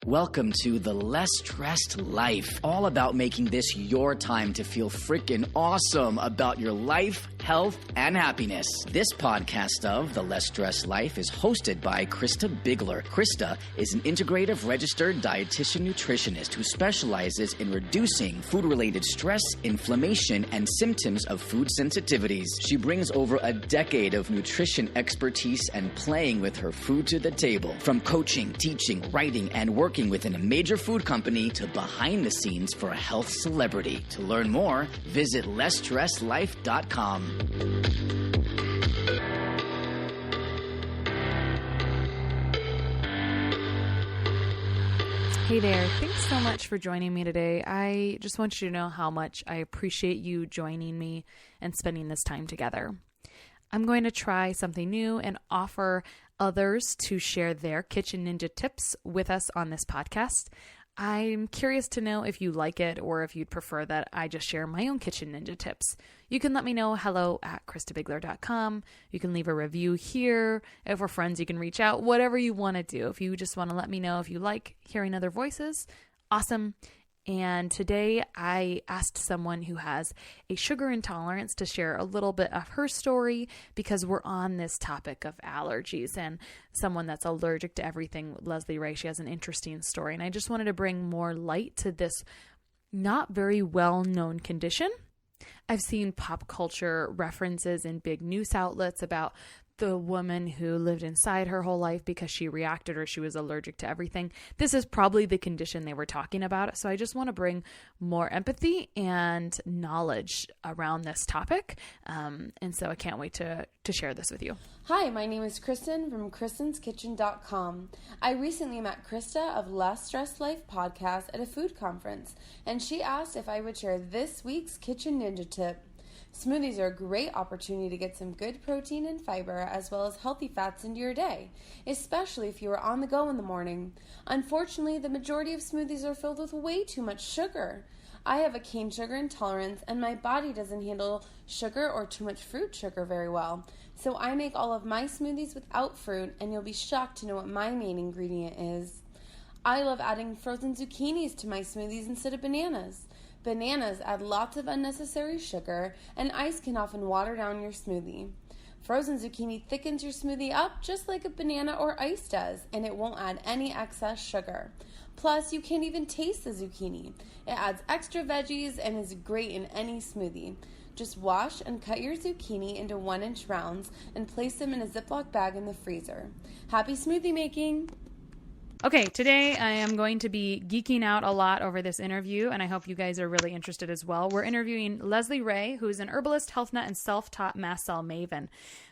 Welcome to The Less Stressed Life, all about making this your time to feel freaking awesome about your life, health, and happiness. This podcast of The Less Stressed Life is hosted by Krista Bigler. Krista is an integrative registered dietitian nutritionist who specializes in reducing food-related stress, inflammation, and symptoms of food sensitivities. She brings over a decade of nutrition expertise and playing with her food to the table. From coaching, teaching, writing, and working within a major food company to behind the scenes for a health celebrity. To learn more, visit lessstressedlife.com. Hey there. Thanks so much for joining me today. I just want you to know how much I appreciate you joining me and spending this time together. I'm going to try something new and offer others to share their kitchen ninja tips with us on this podcast. I'm curious to know if you like it or if you'd prefer that I just share my own kitchen ninja tips. You can let me know hello@kristabigler.com. You can leave a review here. If we're friends, you can reach out, whatever you want to do. If you just want to let me know if you like hearing other voices, awesome. And today I asked someone who has a sugar intolerance to share a little bit of her story because we're on this topic of allergies, and someone that's allergic to everything, Lesly Rae, she has an interesting story. And I just wanted to bring more light to this not very well-known condition. I've seen pop culture references in big news outlets about the woman who lived inside her whole life because she reacted or she was allergic to everything. This is probably the condition they were talking about. So I just want to bring more empathy and knowledge around this topic. And so I can't wait to share this with you. Hi, my name is Kristen from Kristen'sKitchen.com. I recently met Krista of Less Stressed Life podcast at a food conference, and she asked if I would share this week's kitchen ninja tip. Smoothies are a great opportunity to get some good protein and fiber as well as healthy fats into your day, especially if you are on the go in the morning. Unfortunately, the majority of smoothies are filled with way too much sugar. I have a cane sugar intolerance and my body doesn't handle sugar or too much fruit sugar very well. So I make all of my smoothies without fruit, and you'll be shocked to know what my main ingredient is. I love adding frozen zucchinis to my smoothies instead of bananas. Bananas add lots of unnecessary sugar, and ice can often water down your smoothie. Frozen zucchini thickens your smoothie up just like a banana or ice does, and it won't add any excess sugar. Plus, you can't even taste the zucchini. It adds extra veggies and is great in any smoothie. Just wash and cut your zucchini into 1-inch rounds and place them in a Ziploc bag in the freezer. Happy smoothie making! Okay, today I am going to be geeking out a lot over this interview, and I hope you guys are really interested as well. We're interviewing Lesly Rae, who is an herbalist, health nut, and self-taught mast cell maven.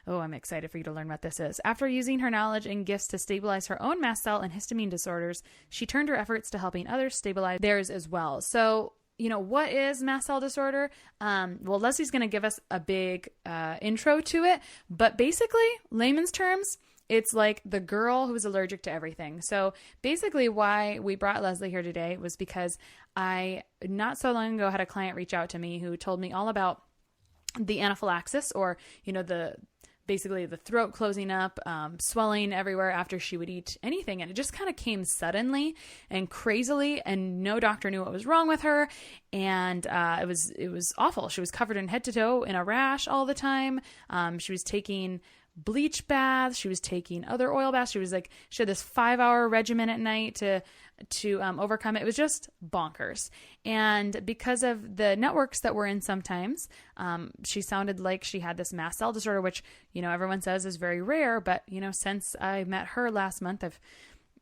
Oh, I'm excited for you to learn what this is. After using her knowledge and gifts to stabilize her own mast cell and histamine disorders, she turned her efforts to helping others stabilize theirs as well. So, what is mast cell disorder? Well, Leslie's going to give us a big intro to it, but basically, layman's terms, it's like the girl who's allergic to everything. So basically why we brought Lesly here today was because I, not so long ago, had a client reach out to me who told me all about the anaphylaxis, or, basically the throat closing up, swelling everywhere after she would eat anything. And it just kind of came suddenly and crazily, and no doctor knew what was wrong with her. And it was awful. She was covered in head to toe in a rash all the time. She was taking bleach baths. She was taking other oil baths. She had this 5-hour regimen at night to overcome it. It was just bonkers. And because of the networks that we're in sometimes, she sounded like she had this mast cell disorder, which, everyone says is very rare. But, since I met her last month, I've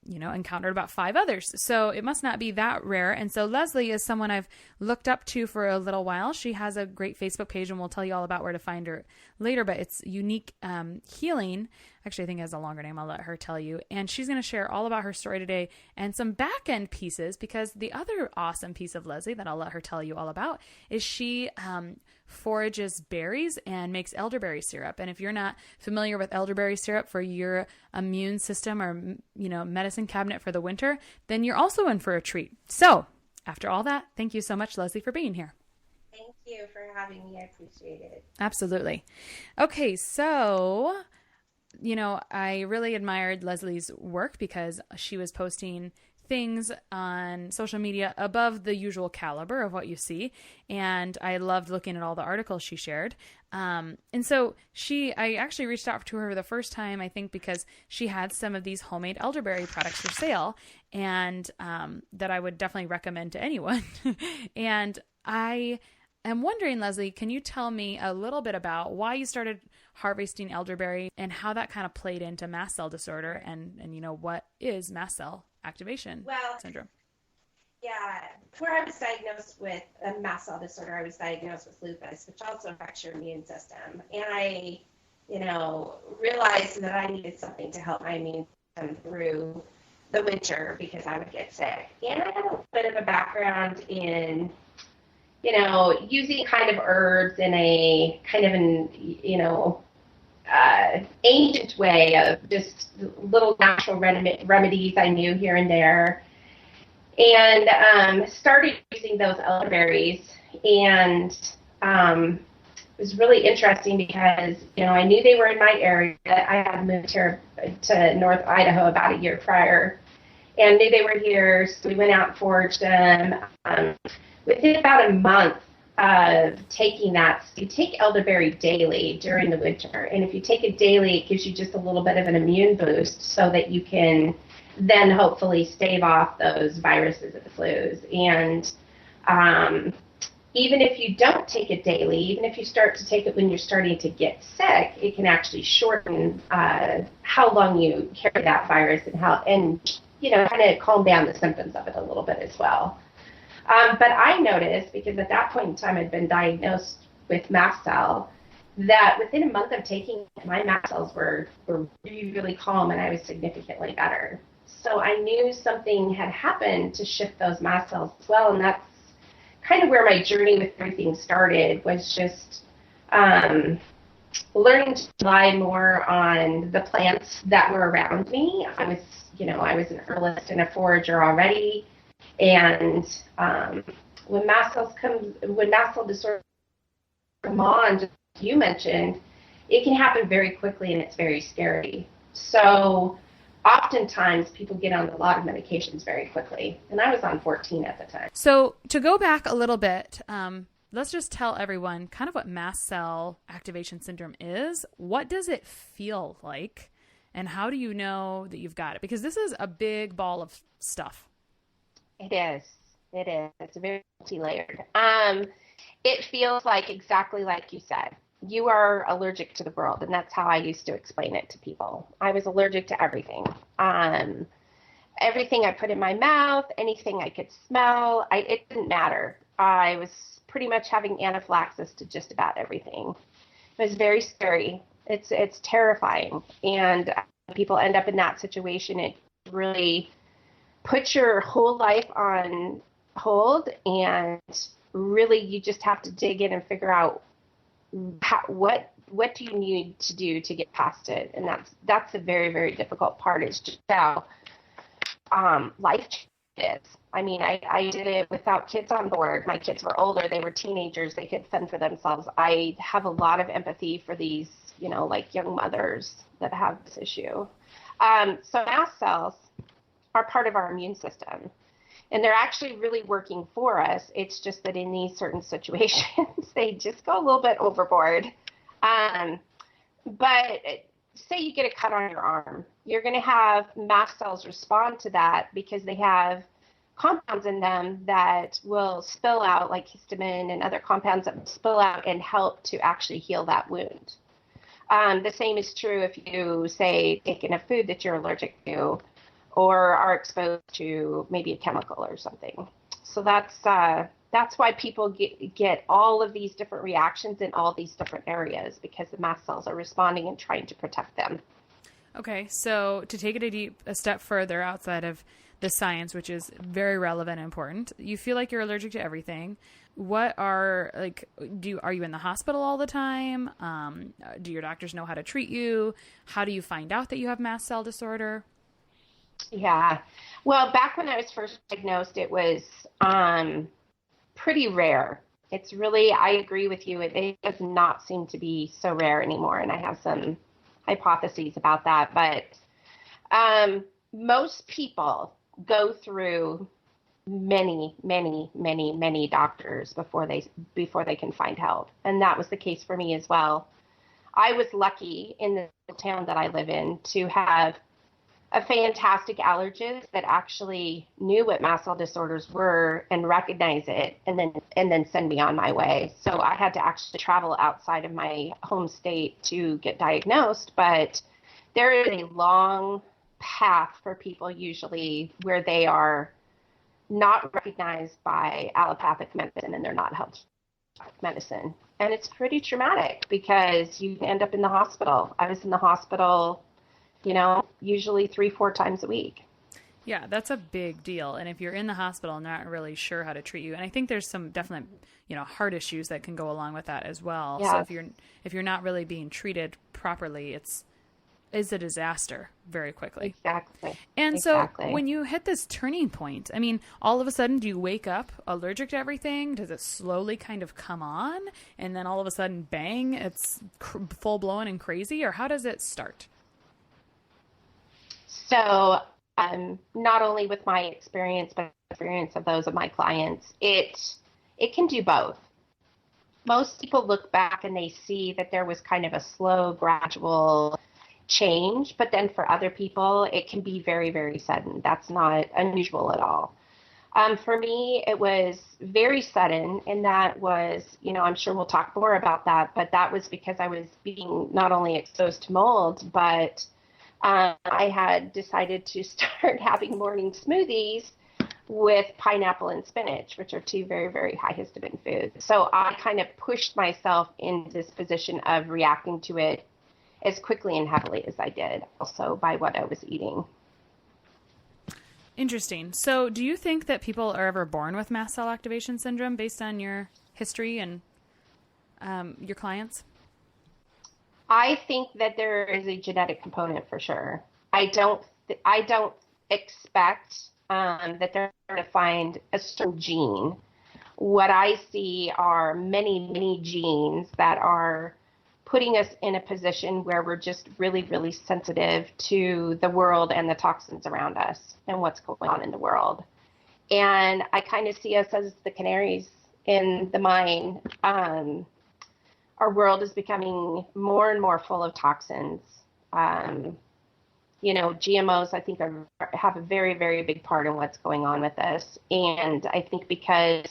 encountered about 5 others. So it must not be that rare. And so Lesly is someone I've looked up to for a little while. She has a great Facebook page, and we'll tell you all about where to find her later, but it's Unique Healing. Actually, I think it has a longer name. I'll let her tell you. And she's going to share all about her story today and some back end pieces, because the other awesome piece of Lesly that I'll let her tell you all about is she forages berries and makes elderberry syrup. And if you're not familiar with elderberry syrup for your immune system or, medicine cabinet for the winter, then you're also in for a treat. So after all that, thank you so much, Lesly, for being here. Thank you for having me. I appreciate it. Absolutely. Okay. So, I really admired Lesly's work because she was posting things on social media above the usual caliber of what you see. And I loved looking at all the articles she shared. And so I actually reached out to her the first time, I think, because she had some of these homemade elderberry products for sale, and that I would definitely recommend to anyone. And I am wondering, Lesly, can you tell me a little bit about why you started harvesting elderberry and how that kind of played into mast cell disorder, and what is mast cell activation syndrome? Yeah, before I was diagnosed with a mast cell disorder, I was diagnosed with lupus, which also affects your immune system. And I, realized that I needed something to help my immune system through the winter because I would get sick. And I had a bit of a background in, using kind of herbs in a kind of ancient way of just little natural remedies I knew here and there. And started using those elderberries, and it was really interesting because, I knew they were in my area. I had moved here to North Idaho about a year prior, and knew they were here, so we went out and foraged them. Within about a month of taking that, you take elderberry daily during the winter, and if you take it daily, it gives you just a little bit of an immune boost so that you can then hopefully stave off those viruses and flus. And even if you don't take it daily, even if you start to take it when you're starting to get sick, it can actually shorten how long you carry that virus and kind of calm down the symptoms of it a little bit as well. But I noticed, because at that point in time I'd been diagnosed with mast cell, that within a month of taking it, my mast cells were really, really calm, and I was significantly better. So I knew something had happened to shift those mast cells as well, and that's kind of where my journey with everything started, was just learning to rely more on the plants that were around me. I was an herbalist and a forager already, and when mast cell disorder come on, just like you mentioned, it can happen very quickly, and it's very scary. So oftentimes people get on a lot of medications very quickly, and I was on 14 at the time. So to go back a little bit, let's just tell everyone kind of what mast cell activation syndrome is. What does it feel like, and how do you know that you've got it? Because this is a big ball of stuff. It is. It's very multi-layered. It feels like exactly like you said. You are allergic to the world, and that's how I used to explain it to people. I was allergic to everything. Everything I put in my mouth, anything I could smell, it didn't matter. I was pretty much having anaphylaxis to just about everything. It was very scary. It's terrifying, and people end up in that situation. It really puts your whole life on hold, and really you just have to dig in and figure out what do you need to do to get past it. And that's a very, very difficult part. It's just how life is. I mean, I did it without kids on board. My kids were older. They were teenagers. They could fend for themselves. I have a lot of empathy for these, like young mothers that have this issue. So mast cells are part of our immune system, and they're actually really working for us. It's just that in these certain situations, they just go a little bit overboard. But say you get a cut on your arm, you're going to have mast cells respond to that because they have compounds in them that will spill out, like histamine and other compounds that will spill out and help to actually heal that wound. The same is true if you, say, take in a food that you're allergic to, or are exposed to maybe a chemical or something. So that's why people get all of these different reactions in all these different areas, because the mast cells are responding and trying to protect them. Okay, so to take it a step further outside of the science, which is very relevant and important, you feel like you're allergic to everything. Are you in the hospital all the time? Do your doctors know how to treat you? How do you find out that you have mast cell disorder? Yeah. Well, back when I was first diagnosed, it was pretty rare. It's really, I agree with you, it does not seem to be so rare anymore, and I have some hypotheses about that. But most people go through many, many, many, many doctors before they can find help. And that was the case for me as well. I was lucky in the town that I live in to have a fantastic allergist that actually knew what mast cell disorders were and recognize it and then send me on my way. So I had to actually travel outside of my home state to get diagnosed, but there is a long path for people usually where they are not recognized by allopathic medicine and they're not helped by medicine. And it's pretty traumatic because you end up in the hospital. I was in the hospital, usually 3-4 times a week. Yeah, that's a big deal. And if you're in the hospital and not really sure how to treat you, and I think there's some definite, heart issues that can go along with that as well. Yes. So if you're not really being treated properly, it's a disaster very quickly. Exactly. And so when you hit this turning point, I mean, all of a sudden, do you wake up allergic to everything? Does it slowly kind of come on? And then all of a sudden, bang, it's full blown and crazy? Or how does it start? So not only with my experience, but the experience of those of my clients, it can do both. Most people look back and they see that there was kind of a slow, gradual change, but then for other people, it can be very, very sudden. That's not unusual at all. For me, it was very sudden, and that was, I'm sure we'll talk more about that, but that was because I was being not only exposed to mold, but I had decided to start having morning smoothies with pineapple and spinach, which are two very, very high histamine foods. So I kind of pushed myself in this position of reacting to it as quickly and heavily as I did, also by what I was eating. Interesting. So do you think that people are ever born with mast cell activation syndrome based on your history and your clients? I think that there is a genetic component for sure. I don't expect that they're going to find a certain gene. What I see are many, many genes that are putting us in a position where we're just really, really sensitive to the world and the toxins around us and what's going on in the world. And I kind of see us as the canaries in the mine. Our world is becoming more and more full of toxins. GMOs, I think, have a very, very big part in what's going on with us. And I think because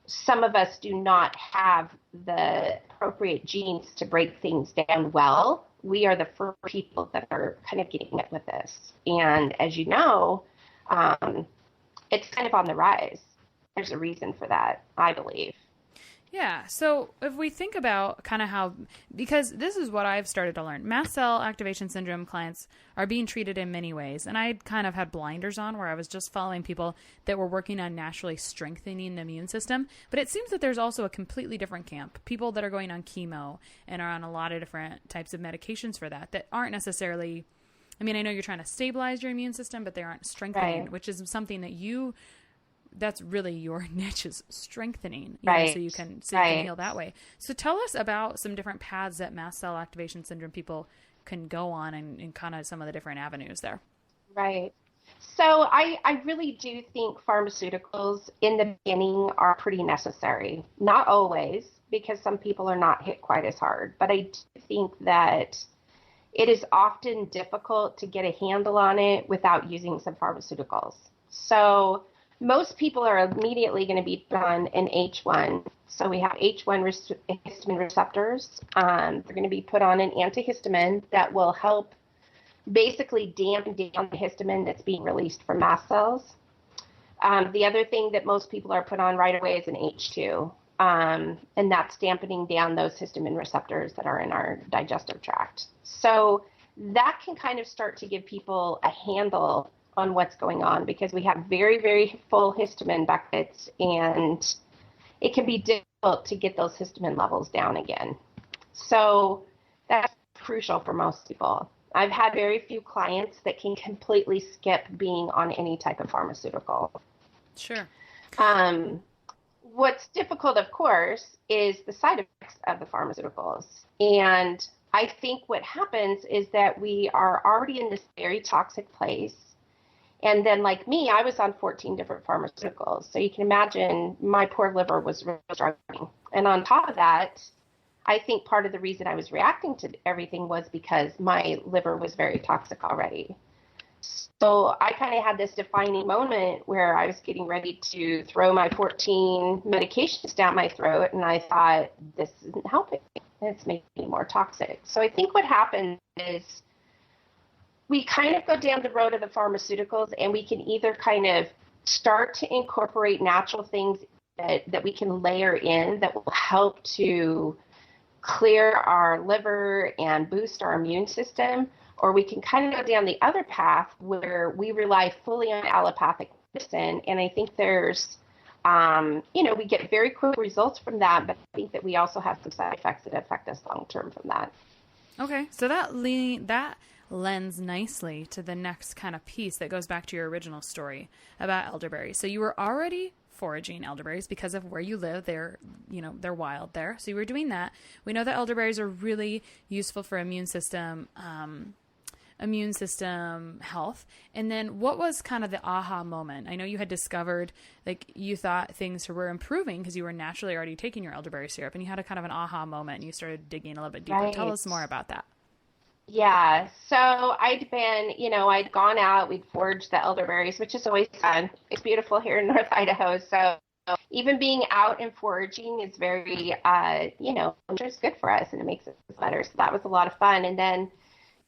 some of us do not have the appropriate genes to break things down well, we are the first people that are kind of getting hit with this. And as you know, it's kind of on the rise. There's a reason for that, I believe. Yeah. So if we think about kind of how, because this is what I've started to learn, mast cell activation syndrome clients are being treated in many ways. And I kind of had blinders on where I was just following people that were working on naturally strengthening the immune system. But it seems that there's also a completely different camp, people that are going on chemo and are on a lot of different types of medications for that aren't necessarily, I mean, I know you're trying to stabilize your immune system, but they aren't strengthening, which is something that that's really your niche, is strengthening, so you can heal that way. So tell us about some different paths that mast cell activation syndrome people can go on and kind of some of the different avenues there. Right. So I really do think pharmaceuticals in the beginning are pretty necessary. Not always, because some people are not hit quite as hard. But I do think that it is often difficult to get a handle on it without using some pharmaceuticals. So most people are immediately going to be put on an H1. So we have H1 histamine receptors. They're going to be put on an antihistamine that will help basically dampen down the histamine that's being released from mast cells. The other thing that most people are put on right away is an H2, and that's dampening down those histamine receptors that are in our digestive tract. So that can kind of start to give people a handle on what's going on, because we have very, very full histamine buckets, and it can be difficult to get those histamine levels down again. So that's crucial for most people. I've had very few clients that can completely skip being on any type of pharmaceutical. Sure. What's difficult, of course, is the side effects of the pharmaceuticals. And I think what happens is that we are already in this very toxic place. And then like me, I was on 14 different pharmaceuticals. So you can imagine my poor liver was really struggling. And on top of that, I think part of the reason I was reacting to everything was because my liver was very toxic already. So I kind of had this defining moment where I was getting ready to throw my 14 medications down my throat, and I thought, this isn't helping. It's making me more toxic. So I think what happens is we kind of go down the road of the pharmaceuticals, and we can either kind of start to incorporate natural things that we can layer in that will help to clear our liver and boost our immune system, or we can kind of go down the other path where we rely fully on allopathic medicine. And I think there's, we get very quick results from that, but I think that we also have some side effects that affect us long term from that. Okay, so that lends nicely to the next kind of piece that goes back to your original story about elderberry. So you were already foraging elderberries because of where you live. They're wild there. So you were doing that. We know that elderberries are really useful for immune system health. And then what was kind of the aha moment? I know you had discovered, like, you thought things were improving because you were naturally already taking your elderberry syrup, and you had a kind of an aha moment and you started digging a little bit deeper. Right. Tell us more about that. Yeah, so I'd gone out, we'd foraged the elderberries, which is always fun. It's beautiful here in North Idaho. So even being out and foraging is very, it's good for us and it makes us better. So that was a lot of fun. And then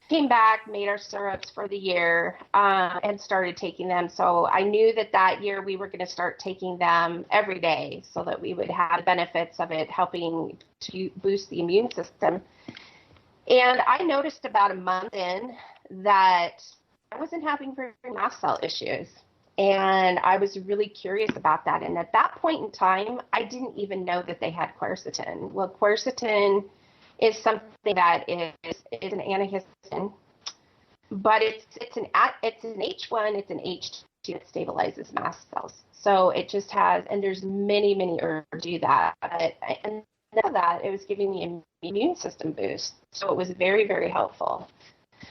came back, made our syrups for the year, and started taking them. So I knew that year we were going to start taking them every day so that we would have the benefits of it helping to boost the immune system. And I noticed about a month in that I wasn't having very mast cell issues. And I was really curious about that. And at that point in time, I didn't even know that they had quercetin. Well, quercetin is something that is an antihistamine, but it's an H1, it's an H2 that stabilizes mast cells. So it just has, and there's many herbs do that. And that it was giving me an immune system boost. So it was very, very helpful.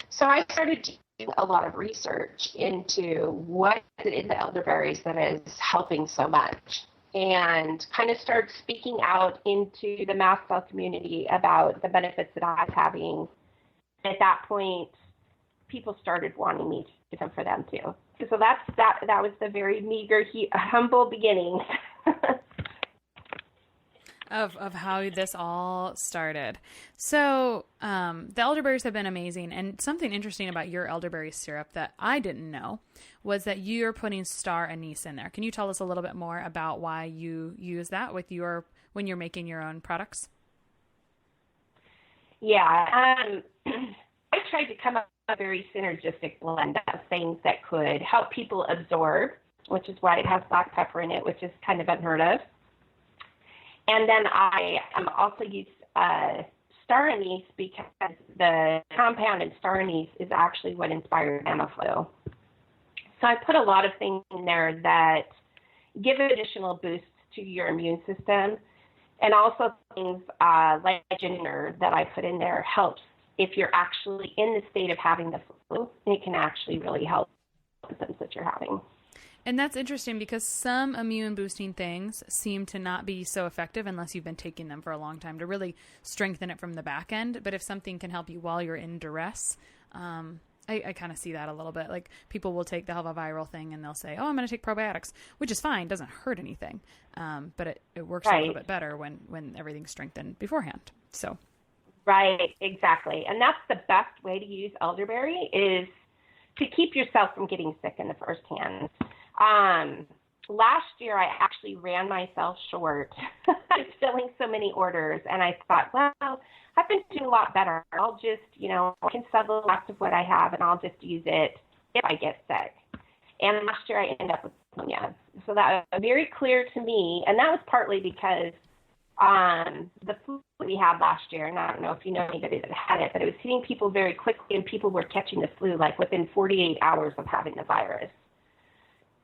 So I started doing a lot of research into what is it in the elderberries that is helping so much, and kind of started speaking out into the mast cell community about the benefits that I was having. At that point, people started wanting me to come for them too. So that was the very meager, humble beginning. Of how this all started. So the elderberries have been amazing. And something interesting about your elderberry syrup that I didn't know was that you're putting star anise in there. Can you tell us a little bit more about why you use that when you're making your own products? Yeah. I tried to come up with a very synergistic blend of things that could help people absorb, which is why it has black pepper in it, which is kind of unheard of. And then I also use star anise because the compound in star anise is actually what inspired Tamiflu. So I put a lot of things in there that give additional boosts to your immune system, and also things like ginger that I put in there helps if you're actually in the state of having the flu. It can actually really help the symptoms that you're having. And that's interesting because some immune boosting things seem to not be so effective unless you've been taking them for a long time to really strengthen it from the back end. But if something can help you while you're in duress, I kind of see that a little bit. Like people will they'll have a viral thing and they'll say, oh, I'm going to take probiotics, which is fine. Doesn't hurt anything. But it works a little bit better when everything's strengthened beforehand. So. Right, exactly. And that's the best way to use elderberry is to keep yourself from getting sick in the first hand. Last year, I actually ran myself short. I was filling so many orders, and I thought, well, I've been doing a lot better. I'll just, I can sell the rest of what I have, and I'll just use it if I get sick. And last year, I ended up with pneumonia. So that was very clear to me, and that was partly because the flu that we had last year, and I don't know if you know anybody that had it, but it was hitting people very quickly, and people were catching the flu like within 48 hours of having the virus.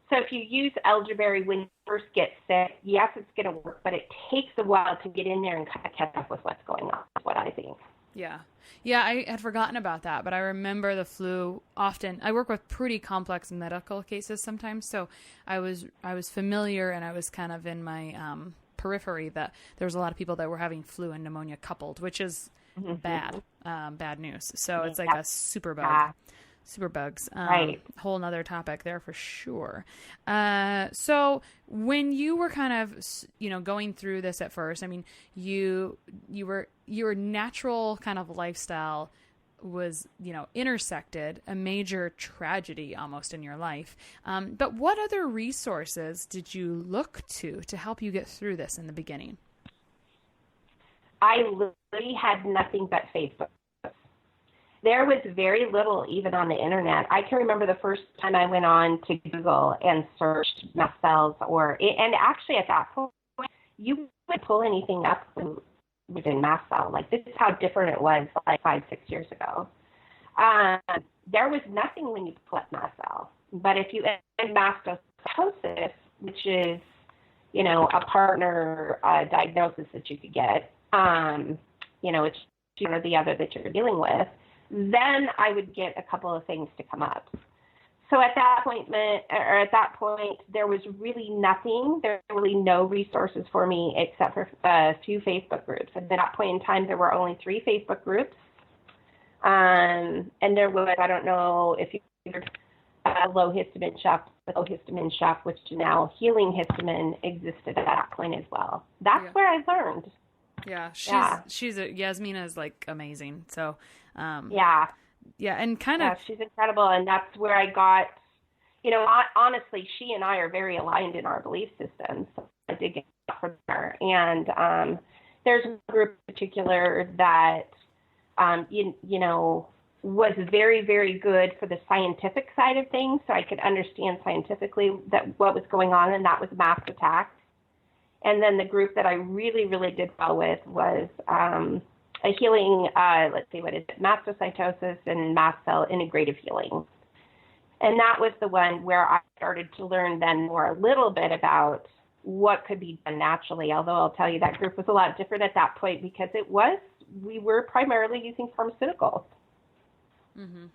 So if you use elderberry when you first get sick, yes, it's going to work, but it takes a while to get in there and kind of catch up with what's going on, is what I think. Yeah. Yeah, I had forgotten about that, but I remember the flu often. I work with pretty complex medical cases sometimes, so I was familiar, and I was kind of in my periphery that there was a lot of people that were having flu and pneumonia coupled, which is bad news. So it's like a super bug. Yeah. Superbugs. Right. Whole nother topic there for sure. So when you were kind of, going through this at first, I mean, your natural kind of lifestyle was, intersected a major tragedy almost in your life. But what other resources did you look to help you get through this in the beginning? I literally had nothing but Facebook. There was very little even on the internet. I can remember the first time I went on to Google and searched mast cells, and actually at that point, you wouldn't pull anything up within mast cell. Like, this is how different it was like 5-6 years ago. There was nothing when you pull up mast cell. But if you add mastocytosis, which is, a partner diagnosis that you could get, it's one or the other that you're dealing with, then I would get a couple of things to come up. So at that point, there was really nothing. There were really no resources for me except for a few Facebook groups. At that point in time, there were only 3 Facebook groups. And there was, I don't know if you heard, Low Histamine Chef, which now Healing Histamine existed at that point as well. That's where I learned. Yeah, Yasmina is like amazing. So, and kind of, she's incredible, and that's where I got, honestly, she and I are very aligned in our belief systems. So I did get from her, and there's a group in particular that, was very, very good for the scientific side of things, so I could understand scientifically what was going on, and that was Mast Attack. And then the group that I really, really did well with was a healing, mastocytosis and mast cell integrative healing. And that was the one where I started to learn then a little bit about what could be done naturally, although I'll tell you that group was a lot different at that point because we were primarily using pharmaceuticals. Mm-hmm.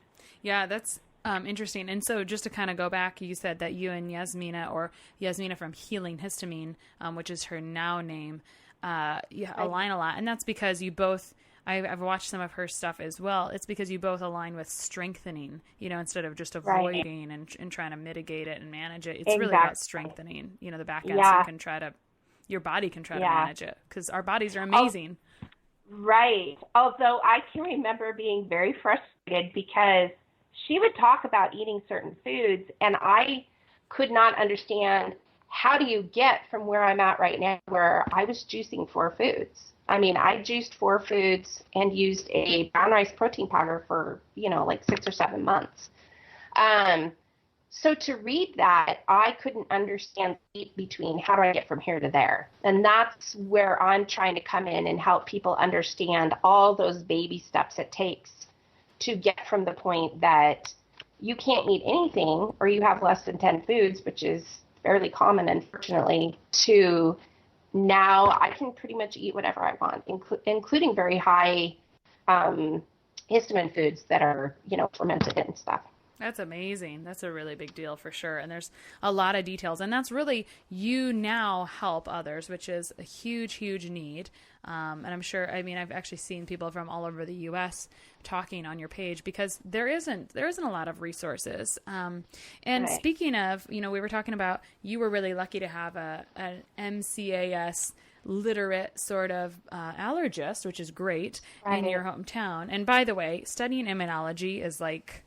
Yeah, that's interesting. And so just to kind of go back, you said that you and Yasmina, or Yasmina from Healing Histamine, which is her now name, align a lot. And that's because you both, I've watched some of her stuff as well. It's because you both align with strengthening, instead of just avoiding and trying to mitigate it and manage it. It's really about strengthening, the back end. So your body can try to manage it because our bodies are amazing. Right. Although I can remember being very frustrated because she would talk about eating certain foods, and I could not understand how do you get from where I'm at right now, where I was juicing 4 foods. I mean, I juiced 4 foods and used a brown rice protein powder for, 6 or 7 months. So to read that, I couldn't understand between how do I get from here to there. And that's where I'm trying to come in and help people understand all those baby steps it takes to get from the point that you can't eat anything or you have less than 10 foods, which is fairly common, unfortunately, to now I can pretty much eat whatever I want, including very high histamine foods that are, fermented and stuff. That's amazing. That's a really big deal for sure. And there's a lot of details. And that's really, you now help others, which is a huge, huge need. And I'm sure, I've actually seen people from all over the U.S. talking on your page because there isn't a lot of resources. Speaking of, we were talking about, you were really lucky to have an MCAS literate sort of allergist, which is great, in your hometown. And by the way, studying immunology is like,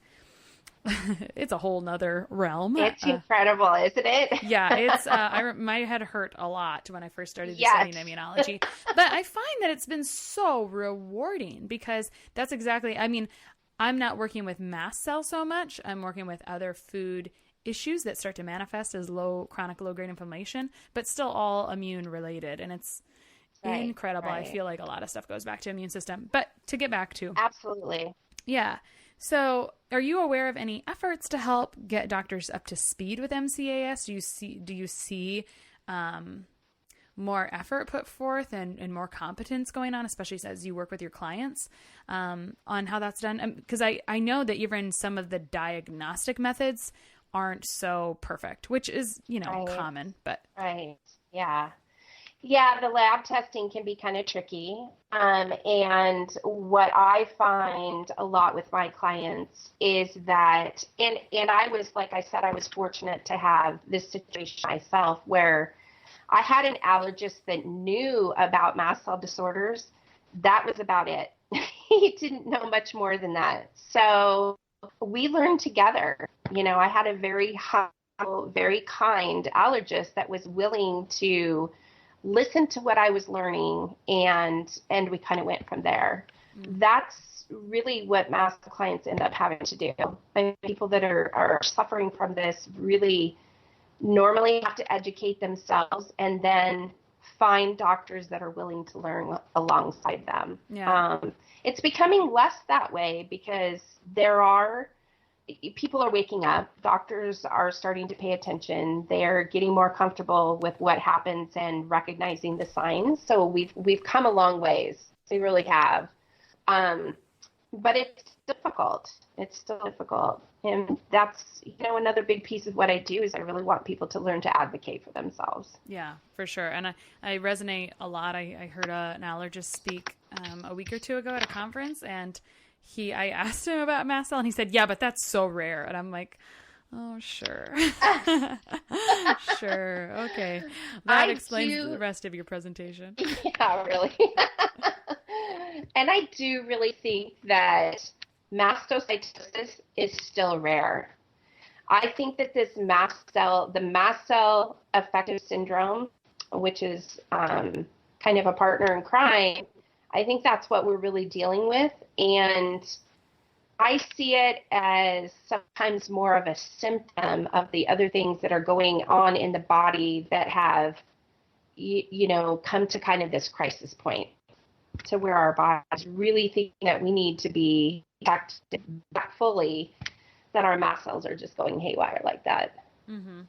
it's a whole nother realm. It's incredible, isn't it? Yeah, it's my head hurt a lot when I first started studying immunology. But I find that it's been so rewarding because that's exactly, I'm not working with mast cells so much. I'm working with other food issues that start to manifest as chronic low-grade inflammation, but still all immune related. And it's incredible. Right. I feel like a lot of stuff goes back to immune system. But to get back to... Absolutely. Yeah. So are you aware of any efforts to help get doctors up to speed with MCAS? Do you see more effort put forth and more competence going on, especially as you work with your clients, on how that's done? Because I know that even some of the diagnostic methods aren't so perfect, which is, Right. common, but. Right. Yeah. Yeah, the lab testing can be kind of tricky. And what I find a lot with my clients is that, and I was, like I said, I was fortunate to have this situation myself where I had an allergist that knew about mast cell disorders. That was about it. He didn't know much more than that. So we learned together. I had a very humble, very kind allergist that was willing to listen to what I was learning, and we kind of went from there. That's really what mast cell clients end up having to do. People that are suffering from this really normally have to educate themselves and then find doctors that are willing to learn alongside them. Yeah. It's becoming less that way because people are waking up. Doctors are starting to pay attention. They're getting more comfortable with what happens and recognizing the signs. So we've come a long ways. We really have. But it's difficult. It's still difficult. And that's, another big piece of what I do is I really want people to learn to advocate for themselves. Yeah, for sure. And I resonate a lot. I heard an allergist speak a week or two ago at a conference, and I asked him about mast cell, and he said, yeah, but that's so rare. And I'm like, oh, sure. Sure. Okay. That explains the rest of your presentation. Yeah, really. And I do really think that mastocytosis is still rare. I think that the Mast Cell Activation Syndrome, which is kind of a partner in crime, I think that's what we're really dealing with. And I see it as sometimes more of a symptom of the other things that are going on in the body that have, come to kind of this crisis point to where our bodies really think that we need to be checked back fully, that our mast cells are just going haywire like that. Mm-hmm.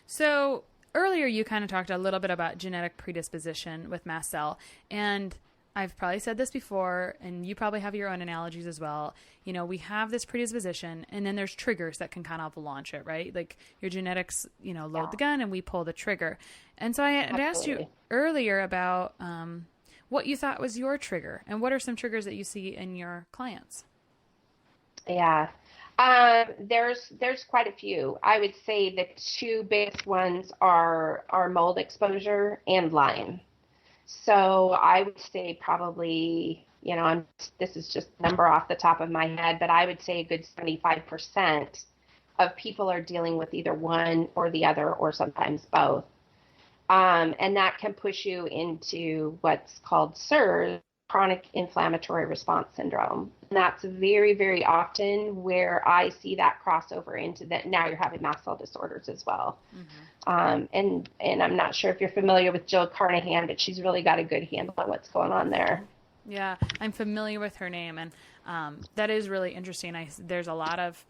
So earlier you kind of talked a little bit about genetic predisposition with mast cell, and I've probably said this before, and you probably have your own analogies as well. We have this predisposition, and then there's triggers that can kind of launch it, right? Like your genetics, load the gun and we pull the trigger. And so I had asked you earlier about what you thought was your trigger, and what are some triggers that you see in your clients? Yeah. There's quite a few. I would say the two biggest ones are mold exposure and Lyme. So I would say probably, this is just a number off the top of my head, but I would say a good 75% of people are dealing with either one or the other, or sometimes both. And that can push you into what's called CIRS, chronic inflammatory response syndrome. And that's very, very often where I see that crossover into that. Now you're having mast cell disorders as well. Mm-hmm. And I'm not sure if you're familiar with Jill Carnahan, but she's really got a good handle on what's going on there. Yeah, I'm familiar with her name, and that is really interesting. There's a lot of,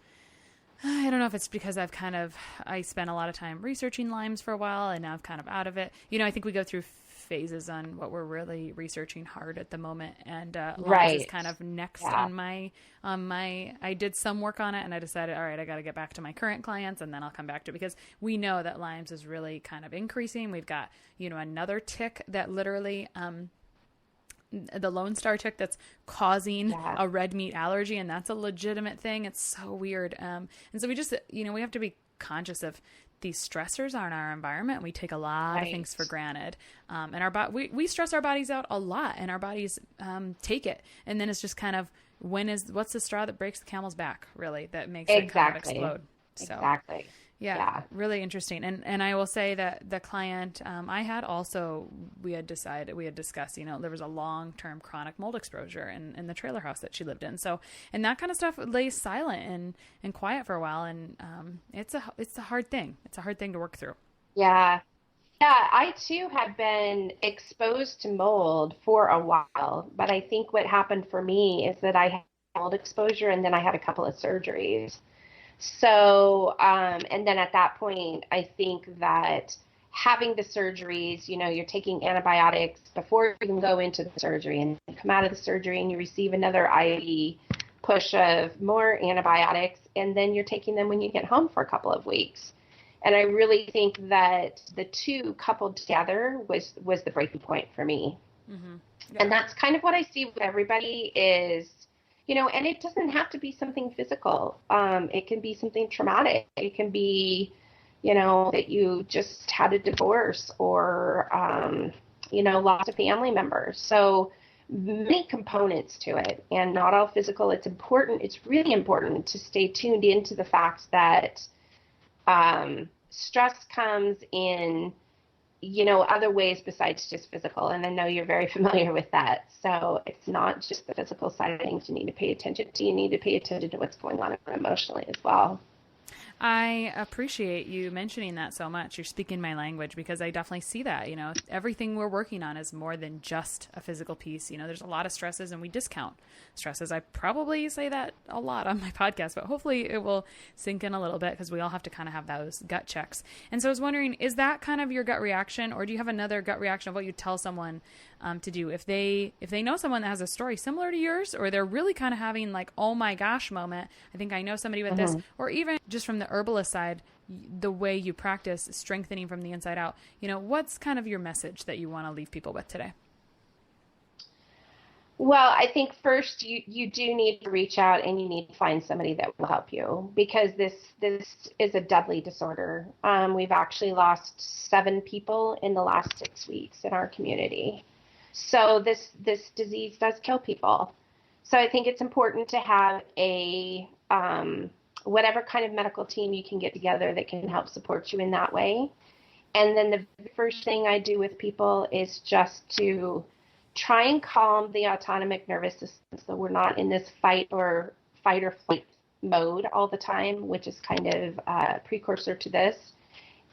I don't know if it's because I spent a lot of time researching Lyme's for a while, and now I'm kind of out of it. I think we go through phases on what we're really researching hard at the moment, and Lyme's is kind of next on my I did some work on it, and I decided, all right, I got to get back to my current clients, and then I'll come back to it, because we know that Lyme's is really kind of increasing. We've got another tick that literally the Lone Star tick that's causing a red meat allergy, and that's a legitimate thing. It's so weird. And so we just, we have to be conscious of these stressors on our environment. We take a lot of things for granted. And we stress our bodies out a lot, and our bodies take it. And then it's just kind of, what's the straw that breaks the camel's back, really, that makes it kind of explode. So, exactly. Yeah, really interesting. And I will say that the client I had also, we had discussed, there was a long-term chronic mold exposure in the trailer house that she lived in. So, and that kind of stuff lays silent and quiet for a while. And it's a hard thing. It's a hard thing to work through. Yeah. Yeah, I too have been exposed to mold for a while, but I think what happened for me is that I had mold exposure, and then I had a couple of surgeries. So, and then at that point, I think that having the surgeries, you're taking antibiotics before you can go into the surgery, and you come out of the surgery and you receive another IV push of more antibiotics, and then you're taking them when you get home for a couple of weeks. And I really think that the two coupled together was the breaking point for me. Mm-hmm. Yeah. And that's kind of what I see with everybody is, and it doesn't have to be something physical. It can be something traumatic. It can be, that you just had a divorce or, lost a family member. So many components to it, and not all physical. It's important. It's really important to stay tuned into the fact that stress comes in, other ways besides just physical. And I know you're very familiar with that. So it's not just the physical side of things you need to pay attention to. You need to pay attention to what's going on emotionally as well. I appreciate you mentioning that so much. You're speaking my language, because I definitely see that, everything we're working on is more than just a physical piece. There's a lot of stresses and we discount stresses. I probably say that a lot on my podcast, but hopefully it will sink in a little bit, because we all have to kind of have those gut checks. And so I was wondering, is that kind of your gut reaction, or do you have another gut reaction of what you tell someone to do if they know someone that has a story similar to yours, or they're really kind of having like, oh my gosh moment, I think I know somebody with this, or even just from the herbalist side, the way you practice strengthening from the inside out, what's kind of your message that you want to leave people with today? Well, I think first you do need to reach out and you need to find somebody that will help you, because this is a deadly disorder. We've actually lost 7 people in the last 6 weeks in our community. So this disease does kill people. So I think it's important to have a whatever kind of medical team you can get together that can help support you in that way. And then the first thing I do with people is just to try and calm the autonomic nervous system, so we're not in this fight or flight mode all the time, which is kind of a precursor to this.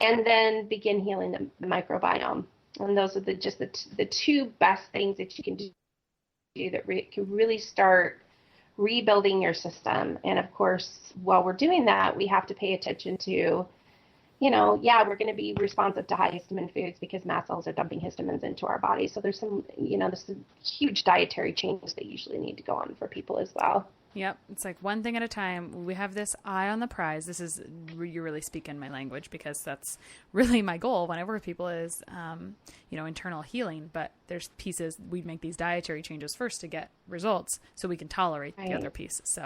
And then begin healing the microbiome. And those are the two best things that you can do that can really start rebuilding your system. And of course, while we're doing that, we have to pay attention to, we're going to be responsive to high histamine foods because mast cells are dumping histamines into our body. So there's some huge dietary changes that usually need to go on for people as well. Yep. It's like one thing at a time. We have this eye on the prize. You're really speaking my language, because that's really my goal when I work with people is, internal healing. But there's pieces, we make these dietary changes first to get results so we can tolerate the other piece. So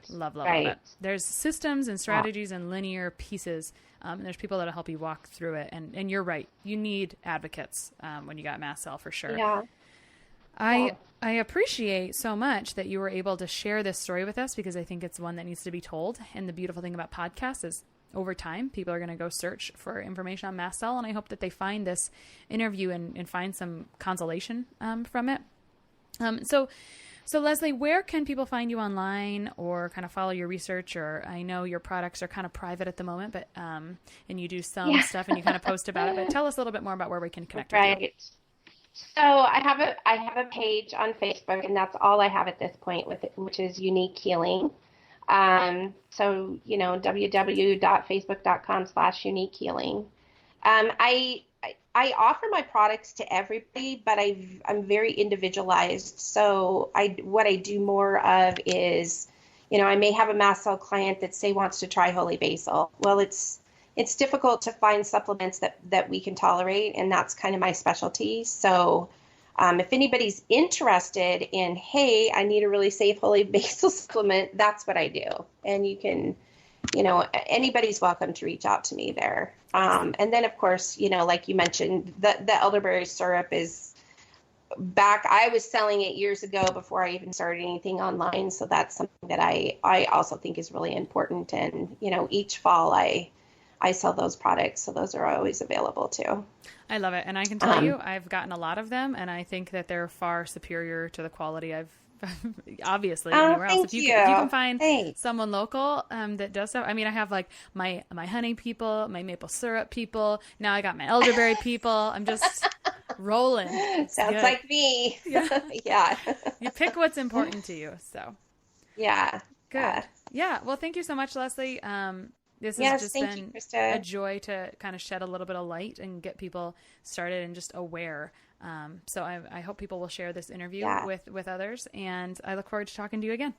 love it. There's systems and strategies and linear pieces. And there's people that'll help you walk through it. And you're right. You need advocates when you got mast cell for sure. Yeah. I appreciate so much that you were able to share this story with us, because I think it's one that needs to be told. And the beautiful thing about podcasts is over time, people are going to go search for information on mast cell. And I hope that they find this interview and find some consolation from it. So Lesly, where can people find you online or kind of follow your research? Or I know your products are kind of private at the moment, but and you do some stuff and you kind of post about it. But tell us a little bit more about where we can connect with you. So I have a page on Facebook, and that's all I have at this point with it, which is Unique Healing. So www.facebook.com/Unique Healing. I offer my products to everybody, but I'm very individualized. So what I do more of is, I may have a mast cell client that wants to try holy basil. Well, it's difficult to find supplements that we can tolerate, and that's kind of my specialty. So if anybody's interested in, hey, I need a really safe holy basil supplement, that's what I do. And you can, anybody's welcome to reach out to me there. And then, of course, like you mentioned, the elderberry syrup is back. I was selling it years ago before I even started anything online. So that's something that I also think is really important. And, each fall I sell those products, so those are always available too. I love it. And I can tell you, I've gotten a lot of them, and I think that they're far superior to the quality I've obviously anywhere else. If you can find someone local that does stuff. I mean, I have like my honey people, my maple syrup people. Now I got my elderberry people. I'm just rolling. Sounds like me. Yeah. Yeah. You pick what's important to you. So yeah. Good. Yeah. Well, thank you so much, Lesly. This yes, has just thank been you, Krista. a joy to kind of shed a little bit of light and get people started and just aware. So I hope people will share this interview with others, and I look forward to talking to you again.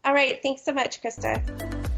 All right. Thanks so much, Krista.